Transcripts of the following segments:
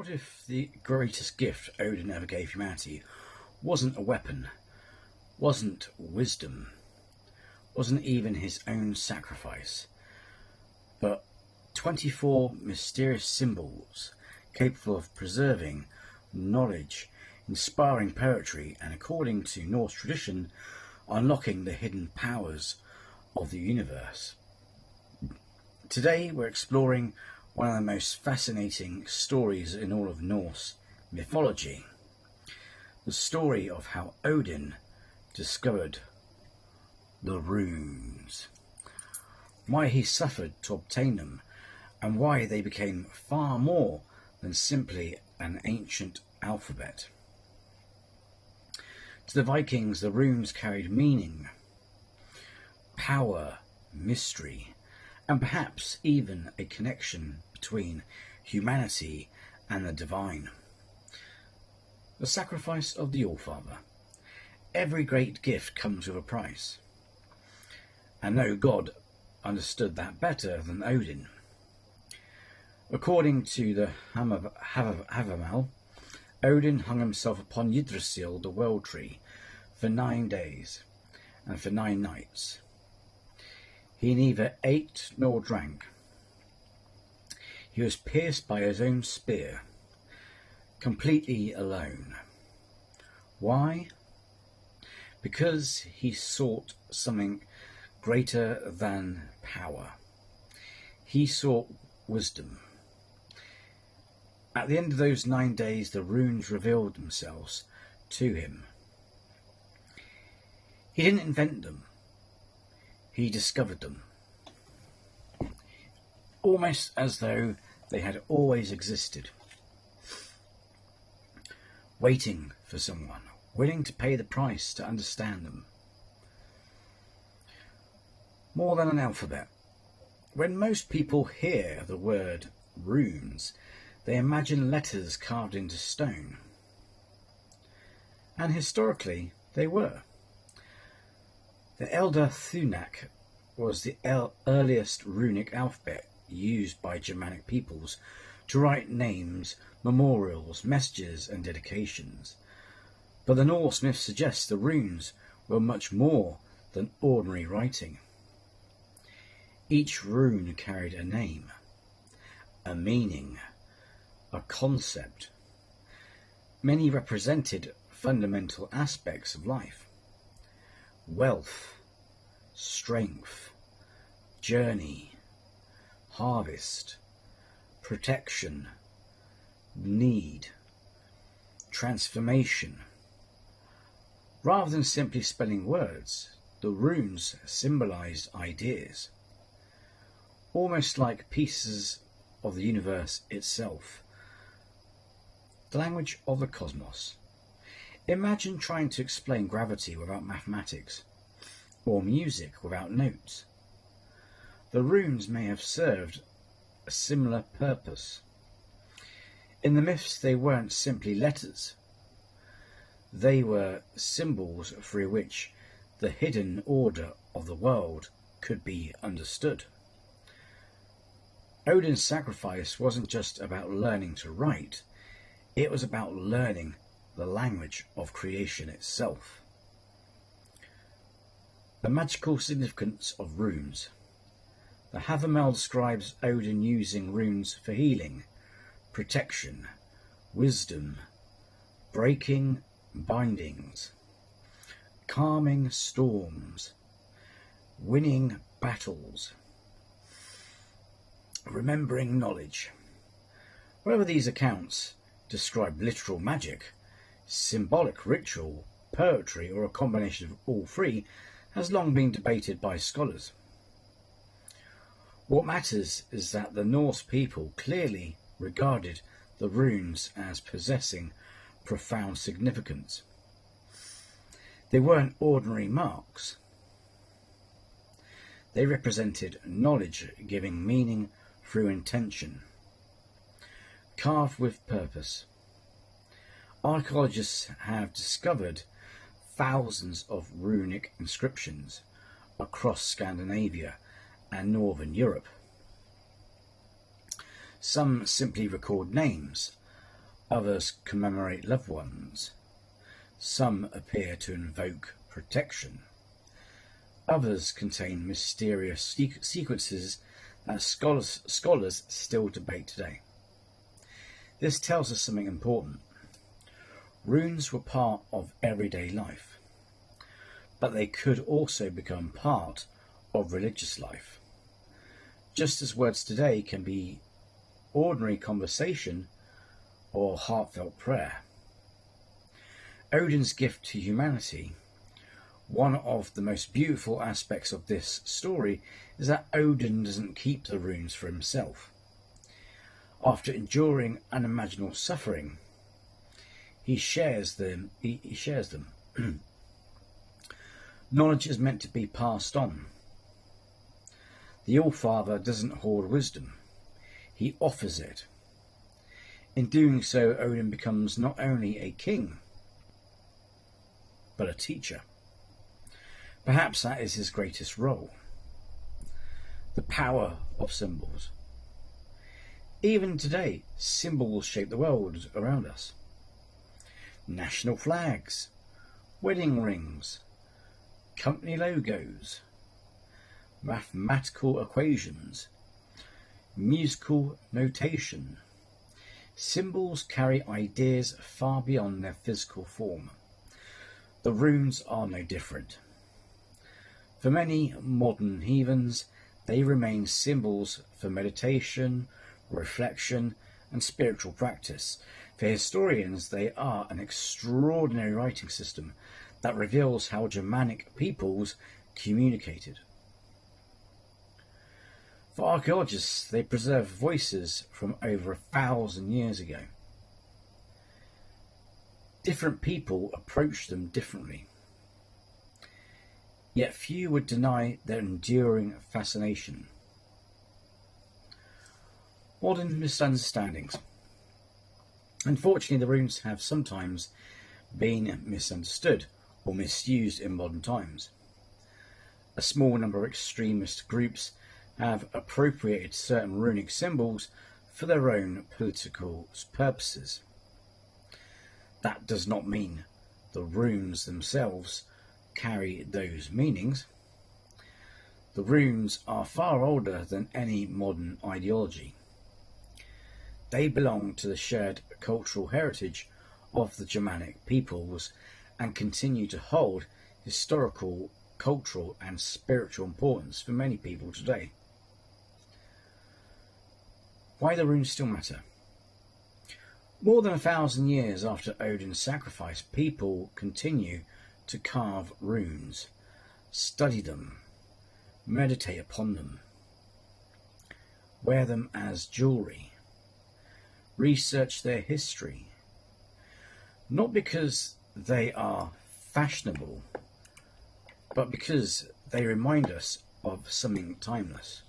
What if the greatest gift Odin ever gave humanity wasn't a weapon, wasn't wisdom, wasn't even his own sacrifice, but 24 mysterious symbols capable of preserving knowledge, inspiring poetry, and according to Norse tradition, unlocking the hidden powers of the universe? Today we're exploring one of the most fascinating stories in all of Norse mythology. The story of how Odin discovered the runes, why he suffered to obtain them, and why they became far more than simply an ancient alphabet. To the Vikings, the runes carried meaning, power, mystery, and perhaps even a connection between humanity and the divine. The sacrifice of the Allfather. Every great gift comes with a price, and no god understood that better than Odin. According to the Havamal, Odin hung himself upon Yggdrasil, the world tree, for 9 days and for 9 nights. He neither ate nor drank. He was pierced by his own spear, completely alone. Why? Because he sought something greater than power. He sought wisdom. At the end of those 9 days, the runes revealed themselves to him. He didn't invent them. He discovered them, almost as though they had always existed, waiting for someone, willing to pay the price to understand them. More than an alphabet. When most people hear the word runes, they imagine letters carved into stone. And historically, they were. The Elder Thunak was the earliest runic alphabet used by Germanic peoples to write names, memorials, messages, and dedications. But the Norse myth suggests the runes were much more than ordinary writing. Each rune carried a name, a meaning, a concept. Many represented fundamental aspects of life: wealth, strength, journey, harvest, protection, need, transformation. Rather than simply spelling words, the runes symbolized ideas, almost like pieces of the universe itself, the language of the cosmos. Imagine trying to explain gravity without mathematics, or music without notes. The runes may have served a similar purpose. In the myths, they weren't simply letters. They were symbols through which the hidden order of the world could be understood. Odin's sacrifice wasn't just about learning to write, it was about learning the language of creation itself. The magical significance of runes. The Havamal describes Odin using runes for healing, protection, wisdom, breaking bindings, calming storms, winning battles, remembering knowledge. Whether these accounts describe literal magic, symbolic ritual, poetry, or a combination of all three has long been debated by scholars. What matters is that the Norse people clearly regarded the runes as possessing profound significance. They weren't ordinary marks. They represented knowledge giving meaning through intention, carved with purpose. Archaeologists have discovered thousands of runic inscriptions across Scandinavia and Northern Europe. Some simply record names, Others commemorate loved ones. Some appear to invoke protection. Others contain mysterious sequences that scholars still debate today. This tells us something important. Runes were part of everyday life, but they could also become part of religious life. Just as words today can be ordinary conversation or heartfelt prayer. Odin's gift to humanity. One of the most beautiful aspects of this story is that Odin doesn't keep the runes for himself. After enduring unimaginable suffering, he shares them. Knowledge is meant to be passed on. The All-Father doesn't hoard wisdom, he offers it. In doing so, Odin becomes not only a king, but a teacher. Perhaps that is his greatest role. The power of symbols. Even today, symbols shape the world around us. National flags, wedding rings, company logos, mathematical equations, musical notation. Symbols carry ideas far beyond their physical form. The runes are no different. For many modern heathens, they remain symbols for meditation, reflection, and spiritual practice. For historians, they are an extraordinary writing system that reveals how Germanic peoples communicated. For archaeologists, they preserve voices from over 1,000 years ago. Different people approach them differently. Yet few would deny their enduring fascination. Modern misunderstandings. Unfortunately, the runes have sometimes been misunderstood or misused in modern times. A small number of extremist groups have appropriated certain runic symbols for their own political purposes. That does not mean the runes themselves carry those meanings. The runes are far older than any modern ideology. They belong to the shared cultural heritage of the Germanic peoples and continue to hold historical, cultural and spiritual importance for many people today. Why the runes still matter? More than 1,000 years after Odin's sacrifice, people continue to carve runes, study them, meditate upon them, wear them as jewellery, research their history, not because they are fashionable, but because they remind us of something timeless.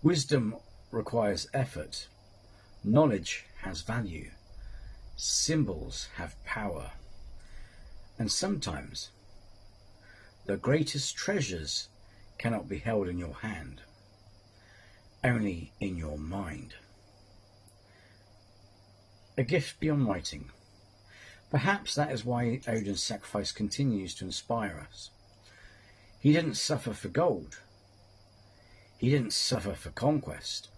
Wisdom requires effort, knowledge has value, symbols have power, and sometimes the greatest treasures cannot be held in your hand, only in your mind. A gift beyond writing. Perhaps that is why Odin's sacrifice continues to inspire us. He didn't suffer for gold. He didn't suffer for conquest.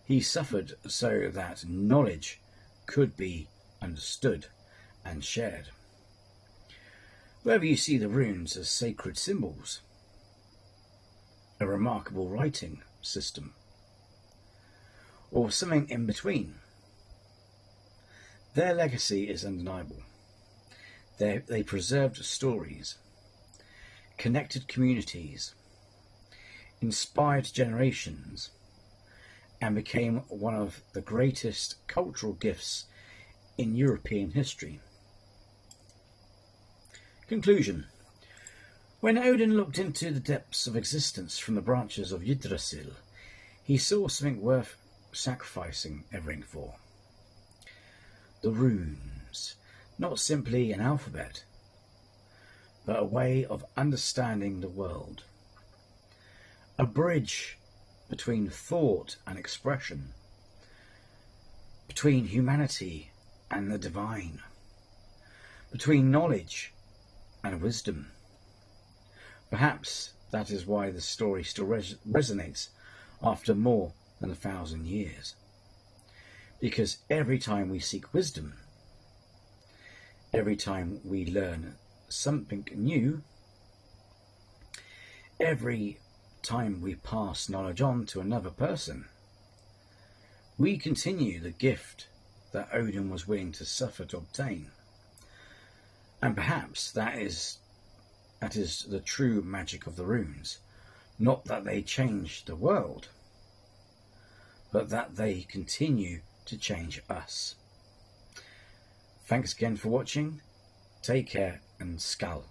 He suffered so that knowledge could be understood and shared. Wherever you see the runes as sacred symbols, a remarkable writing system, or something in between, their legacy is undeniable. They preserved stories, connected communities, inspired generations, and became one of the greatest cultural gifts in European history. Conclusion. When Odin looked into the depths of existence from the branches of Yggdrasil, he saw something worth sacrificing everything for. The runes, not simply an alphabet, but a way of understanding the world. A bridge between thought and expression. between humanity and the divine, between knowledge and wisdom. Perhaps that is why the story still resonates after more than 1,000 years. Because every time we seek wisdom, every time we learn something new, every time we pass knowledge on to another person, we continue the gift that Odin was willing to suffer to obtain. And perhaps that is the true magic of the runes. Not that they change the world, but that they continue to change us. Thanks again for watching. Take care and skál.